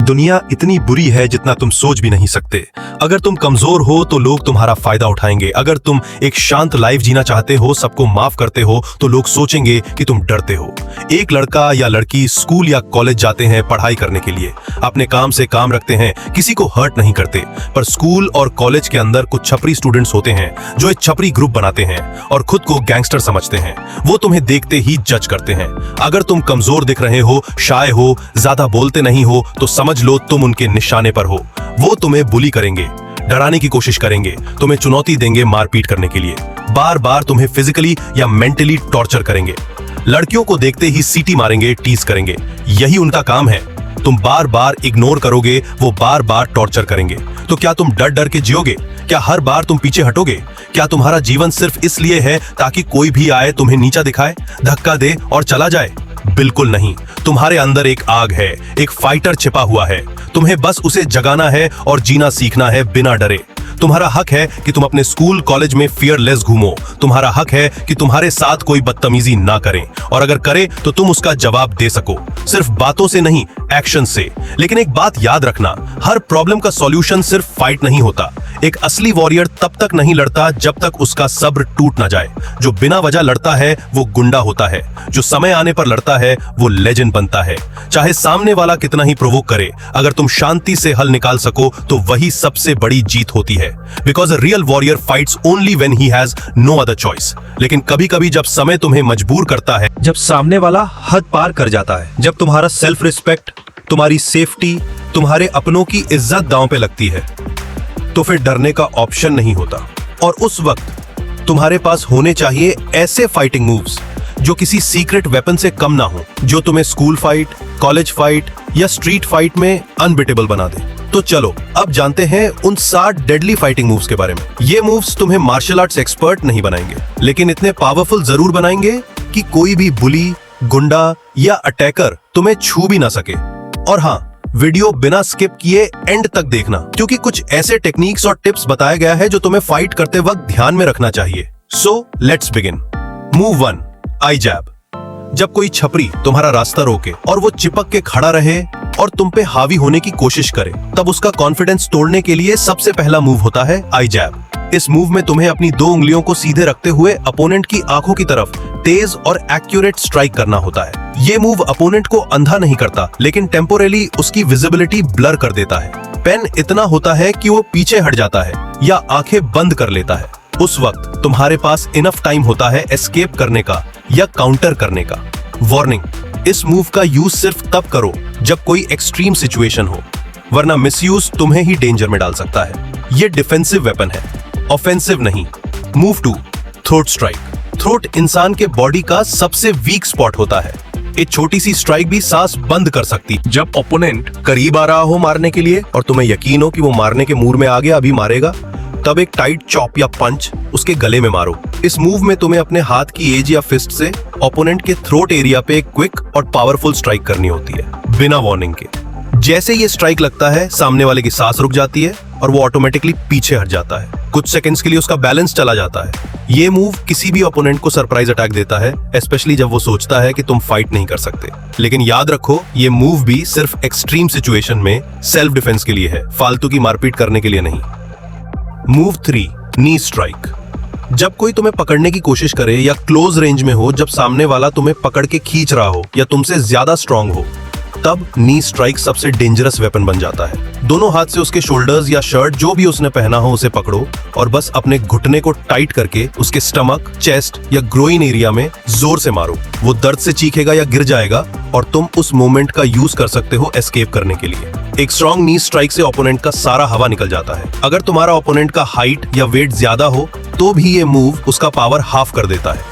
दुनिया इतनी बुरी है जितना तुम सोच भी नहीं सकते। अगर तुम कमजोर हो तो लोग तुम्हारा फायदा उठाएंगे। अगर तुम एक शांत लाइफ जीना चाहते हो, सबको माफ करते हो, तो लोग सोचेंगे कि तुम डरते हो। एक लड़का या लड़की स्कूल या कॉलेज जाते हैं पढ़ाई करने के लिए, अपने काम से काम रखते हैं, किसी को हर्ट नहीं करते। पर स्कूल और कॉलेज के अंदर कुछ छपरी स्टूडेंट्स होते हैं जो एक छपरी ग्रुप बनाते हैं और खुद को गैंगस्टर समझते हैं। वो तुम्हें देखते ही जज करते हैं। अगर तुम कमजोर दिख रहे हो, शाय हो, ज्यादा बोलते नहीं हो, तो समझ लो तुम उनके निशाने पर हो। वो तुम्हें बुली करेंगे, डराने की कोशिश करेंगे, तुम्हें चुनौती देंगे मारपीट करने के लिए, बार बार तुम्हें फिजिकली या मेंटली टॉर्चर करेंगे। लड़कियों को देखते ही सीटी मारेंगे, टीज करेंगे। यही उनका काम है। तुम बार बार इग्नोर करोगे, वो बार बार टॉर्चर करेंगे। तो क्या तुम डर डर के जियोगे? क्या हर बार तुम पीछे हटोगे? क्या तुम्हारा जीवन सिर्फ इसलिए है ताकि कोई भी आए, तुम्हें नीचा दिखाए, धक्का दे और चला जाए? बिल्कुल नहीं। तुम्हारे अंदर एक आग है, एक फाइटर छिपा हुआ है। तुम्हें बस उसे जगाना है और जीना सीखना है बिना डरे। तुम्हारा हक है कि तुम अपने स्कूल कॉलेज में फियरलेस घूमो। तुम्हारा हक है कि तुम्हारे साथ कोई बदतमीजी ना करे, और अगर करे तो तुम उसका जवाब दे सको, सिर्फ बातों से नहीं, एक्शन से। लेकिन एक बात याद रखना, हर प्रॉब्लम का सॉल्यूशन सिर्फ फाइट नहीं होता। एक असली वॉरियर तब तक नहीं लड़ता जब तक उसका सब्र टूट ना जाए। जो बिना वजह लड़ता है वो गुंडा होता है, जो समय आने पर लड़ता है वो लेजेंड बनता है। चाहे सामने वाला कितना ही प्रोवोक करे, अगर तुम शांति से हल निकाल सको तो वही सबसे बड़ी जीत होती है। Because a real warrior fights only when he has no other choice. लेकिन कभी कभी जब समय तुम्हें मजबूर करता है, जब सामने वाला हद पार कर जाता है, जब तुम्हारा सेल्फ रिस्पेक्ट, तुम्हारी सेफ्टी, तुम्हारे अपनों की इज्जत दांव पे लगती है, तो फिर डरने का ऑप्शन नहीं होता। और उस वक्त तुम्हारे पास होने चाहिए ऐसे फाइटिंग मूव्स जो किसी सीक्रेट वेपन से कम ना हो, जो तुम्हें स्कूल फाइट, कॉलेज फाइट या स्ट्रीट फाइट में अनबिटेबल बना दे। तो चलो अब जानते हैं उन 60 डेडली फाइटिंग मूव्स के बारे में। ये मूव्स तुम्हें मार्शल आर्ट्स एक्सपर्ट नहीं बनाएंगे, लेकिन इतने पावरफुल जरूर बनाएंगे कि कोई भी बुली, गुंडा या अटैकर तुम्हें छू भी ना सके। और हाँ, वीडियो बिना स्किप किए एंड तक देखना, क्योंकि कुछ ऐसे टेक्निक्स और टिप्स बताया गया है जो तुम्हें फाइट करते वक्त ध्यान में रखना चाहिए। So let's begin. मूव 1, आई जैब। जब कोई छपरी तुम्हारा रास्ता रोके और वो चिपक के खड़ा रहे और तुम पे हावी होने की कोशिश करे, तब उसका कॉन्फिडेंस तोड़ने के लिए सबसे पहला मूव होता है आई जैब। इस मूव में तुम्हें अपनी 2 उंगलियों को सीधे रखते हुए अपोनेंट की आंखों की तरफ तेज और एक्यूरेट स्ट्राइक करना होता है। ये मूव अपोनेंट को अंधा नहीं करता, लेकिन टेम्पोरेली उसकी विजिबिलिटी ब्लर कर देता है। पेन इतना होता है कि वो पीछे हट जाता है या आंखें बंद कर लेता है। उस वक्त तुम्हारे पास इनफ टाइम होता है एस्केप करने का या काउंटर करने का। वार्निंग, इस मूव का यूज सिर्फ तब करो जब कोई एक्सट्रीम सिचुएशन हो, वरना मिसयूज तुम्हें ही डेंजर में डाल सकता है। ये डिफेंसिव वेपन है, ऑफेंसिव नहीं। Move 2, throat strike. थ्रोट इंसान के बॉडी का सबसे वीक स्पॉट होता है। एक छोटी सी स्ट्राइक भी सांस बंद कर सकती। जब ओपोनेंट करीब आ रहा हो मारने के लिए और तुम्हें यकीन हो कि वो मारने के मूड में आ गया, अभी मारेगा, तब एक टाइट चॉप या पंच उसके गले में मारो। इस मूव में तुम्हें अपने हाथ की एज या फिस्ट से ओपोनेंट के थ्रोट एरिया पे एक क्विक और पावरफुल स्ट्राइक करनी होती है, बिना वार्निंग के। जैसे ये स्ट्राइक लगता है, सामने वाले की सांस रुक जाती है और वो ऑटोमेटिकली पीछे हट जाता है। कुछ सेकंड्स के लिए उसका बैलेंस चला जाता है। ये मूव किसी भी ओपोनेंट को सरप्राइज अटैक देता है, स्पेशली जब वो सोचता है कि तुम फाइट नहीं कर सकते। लेकिन याद रखो, ये मूव भी सिर्फ एक्सट्रीम सिचुएशन में सेल्फ डिफेंस के लिए है, फालतू की मारपीट करने के लिए नहीं। Move 3, knee strike. जब कोई तुम्हें पकड़ने की कोशिश करे या क्लोज रेंज में हो, जब सामने वाला तुम्हें पकड़ के खींच रहा हो या तुमसे ज्यादा स्ट्रांग हो, तब नी स्ट्राइक सबसे डेंजरस वेपन बन जाता है। दोनों हाथ से उसके शोल्डर्स या शर्ट, जो भी उसने पहना हो, उसे पकड़ो और बस अपने घुटने को टाइट करके उसके स्टमक, चेस्ट या ग्रोइन एरिया में जोर से मारो। वो दर्द से चीखेगा या गिर जाएगा और तुम उस मोमेंट का यूज कर सकते हो एस्केप करने के लिए। एक स्ट्रॉन्ग नी स्ट्राइक से ओपोनेंट का सारा हवा निकल जाता है। अगर तुम्हारा ओपोनेंट का हाइट या वेट ज्यादा हो तो भी ये मूव उसका पावर हाफ कर देता है।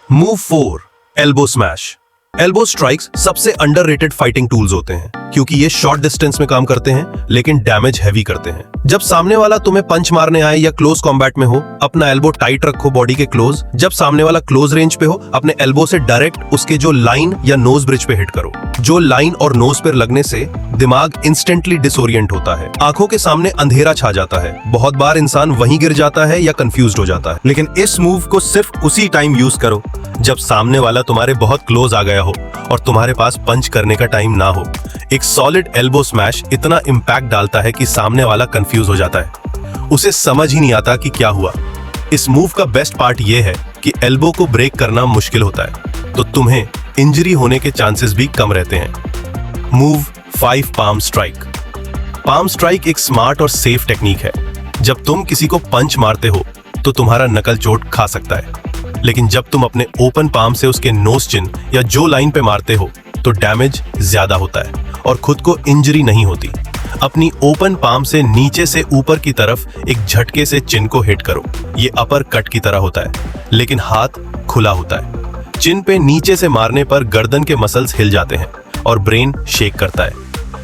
Move 4, elbow smash. Elbow strikes सबसे अंडररेटेड फाइटिंग टूल्स होते हैं, क्योंकि ये शॉर्ट डिस्टेंस में काम करते हैं लेकिन डैमेज हैवी करते हैं। जब सामने वाला तुम्हें पंच मारने आए या क्लोज कॉम्बैट में हो, अपना एल्बो टाइट रखो बॉडी के क्लोज। जब सामने वाला क्लोज रेंज पे हो, अपने एल्बो से डायरेक्ट उसके जो लाइन या नोज ब्रिज पे हिट करो। जो लाइन और नोज पर लगने से दिमाग इंस्टेंटली डिसोरिएंट होता है, आंखों के सामने अंधेरा छा जाता है। बहुत बार इंसान वहीं गिर जाता है या कंफ्यूज्ड हो जाता है। लेकिन इस मूव को सिर्फ उसी टाइम यूज करो जब सामने वाला तुम्हारे बहुत क्लोज आ गया हो और तुम्हारे पास पंच करने का टाइम ना हो। एक सॉलिड एल्बो स्मैश इतना इम्पैक्ट डालता है कि सामने वाला कंफ्यूज हो जाता है, उसे समझ ही नहीं आता कि क्या हुआ। इस मूव का बेस्ट पार्ट ये है कि एल्बो को ब्रेक करना मुश्किल होता है, तो तुम्हें इंजरी होने के चांसेस भी कम रहते हैं। Move 5 palm strike. Palm strike एक स्मार्ट और सेफ टेक्निक है। जब तुम किसी को पंच मारते हो तो तुम्हारा नकल चोट खा सकता है, लेकिन जब तुम अपने ओपन पाम से उसके नोज चिन या जो लाइन पे मारते हो तो डैमेज ज्यादा होता है और खुद को इंजरी नहीं होती। अपनी ओपन पाम से नीचे से ऊपर की तरफ एक झटके से चिन को हिट करो। ये अपर कट की तरह होता है, लेकिन हाथ खुला होता है। चिन पे नीचे से मारने पर गर्दन के मसल्स हिल जाते हैं और ब्रेन शेक करता है।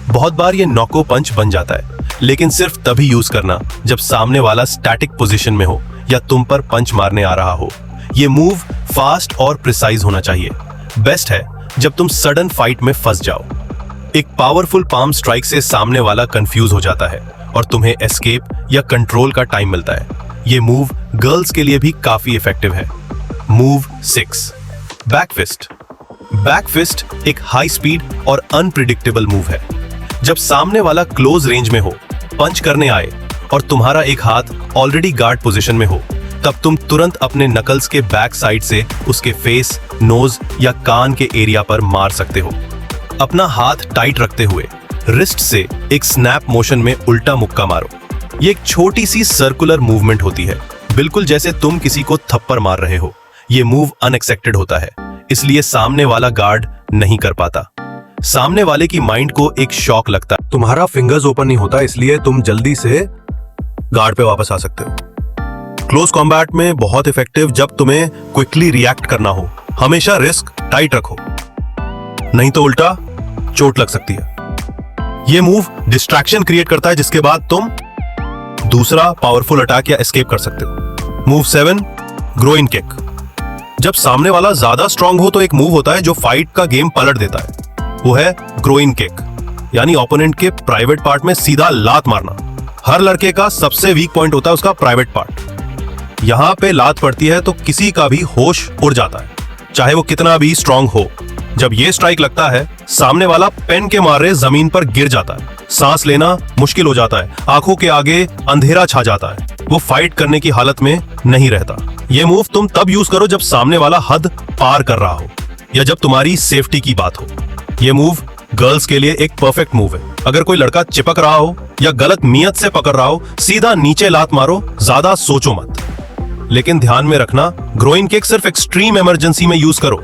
बहुत बार ये नॉको पंच बन जाता है, लेकिन सिर्फ तभी यूज करना जब सामने वाला स्टैटिक पोजीशन में हो या तुम पर पंच मारने आ रहा हो। ये मूव फास्ट और प्रिसाइज होना चाहिए। बेस्ट है जब तुम सडन फाइट में फंस जाओ। एक पावरफुल पाम स्ट्राइक से सामने वाला कंफ्यूज हो जाता है और तुम्हें एस्केप या कंट्रोल का टाइम मिलता है। ये मूव गर्ल्स के लिए भी काफी इफेक्टिव है। Move 6 back fist. Back fist एक हाई स्पीड और अनप्रिडिक्टेबल मूव है। जब सामने वाला क्लोज रेंज में हो, पंच करने आए और तुम्हारा एक हाथ ऑलरेडी गार्ड पोजीशन में हो, तब तुम तुरंत अपने नकल्स के बैक साइड से उसके फेस, नोज या कान के एरिया पर मार सकते हो। अपना हाथ टाइट रखते हुए रिस्ट से एक स्नैप मोशन में उल्टा मुक्का मारो। ये एक छोटी सी सर्कुलर मूवमेंट होती है, बिल्कुल जैसे तुम किसी को थप्पड़ मार रहे हो। ये मूव अनएक्सपेक्टेड होता है, इसलिए सामने वाला गार्ड नहीं कर पाता। सामने वाले की माइंड को एक शॉक लगता है। तुम्हारा फिंगर्स ओपन नहीं होता, इसलिए तुम जल्दी से गार्ड पे वापस आ सकते हो। क्लोज कॉम्बैट में बहुत इफेक्टिव जब तुम्हें क्विकली रिएक्ट करना हो। हमेशा रिस्क टाइट रखो, नहीं तो उल्टा चोट लग सकती है। यह मूव डिस्ट्रैक्शन क्रिएट करता है, जिसके बाद तुम दूसरा पावरफुल अटैक या एस्केप कर सकते हो। Move 7 groin kick. जब सामने वाला ज्यादा स्ट्रांग हो तो एक मूव होता है जो फाइट का गेम पलट देता है। वो है ग्रोइन किक, यानी ओपोनेंट के प्राइवेट पार्ट में सीधा लात मारना। हर लड़के का सबसे वीक पॉइंट होता है उसका प्राइवेट पार्ट। यहाँ पे लात पड़ती है तो किसी का भी होश उड़ जाता है, चाहे वो कितना भी स्ट्रांग हो। जब ये स्ट्राइक लगता है, सामने वाला पेन के मारे जमीन पर गिर जाता है। सांस लेना मुश्किल हो जाता है, आंखों के आगे अंधेरा छा जाता है। वो फाइट करने की हालत में नहीं रहता। ये मूव तुम तब यूज करो जब सामने वाला हद पार कर रहा हो या जब तुम्हारी सेफ्टी की बात हो। ये मूव गर्ल्स के लिए एक परफेक्ट मूव है। अगर कोई लड़का चिपक रहा हो या गलत नियत से पकड़ रहा हो, सीधा नीचे लात मारो, ज्यादा सोचो मत। लेकिन ध्यान में रखना, ग्रोइन किक सिर्फ एक्सट्रीम इमरजेंसी में यूज करो,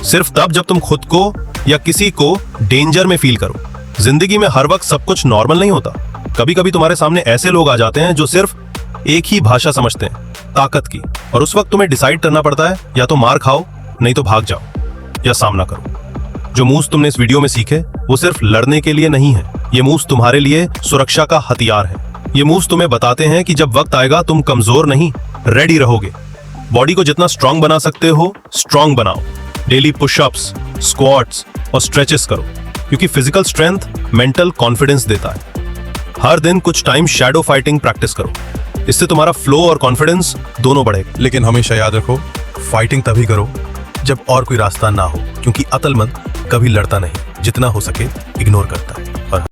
सिर्फ तब जब तुम खुद को या किसी को डेंजर में फील करो। जिंदगी में हर वक्त सब कुछ नॉर्मल नहीं होता। कभी कभी तुम्हारे सामने ऐसे लोग आ जाते हैं जो सिर्फ एक ही भाषा समझते हैं, ताकत की, और उस वक्त तुम्हें डिसाइड करना पड़ता है, या तो मार खाओ, नहीं तो भाग जाओ या सामना करो। जो मूव्स तुमने इस वीडियो में सीखे वो सिर्फ लड़ने के लिए नहीं है, ये मूव्स तुम्हारे लिए सुरक्षा का हथियार है। ये मूव्स तुम्हें बताते हैं कि जब वक्त आएगा तुम कमजोर नहीं, रेडी रहोगे। बॉडी को जितना स्ट्रांग बना सकते हो स्ट्रांग बनाओ। डेली पुशअप्स, स्क्वाट्स और स्ट्रेचेस करो, क्योंकि फिजिकल स्ट्रेंथ मेंटल कॉन्फिडेंस देता है। हर दिन कुछ टाइम शैडो फाइटिंग प्रैक्टिस करो, इससे तुम्हारा फ्लो और कॉन्फिडेंस दोनों बढ़ेगा। लेकिन हमेशा याद रखो, फाइटिंग तभी करो जब और कोई रास्ता ना हो, क्योंकि अक्लमंद कभी लड़ता नहीं, जितना हो सके इग्नोर करता है।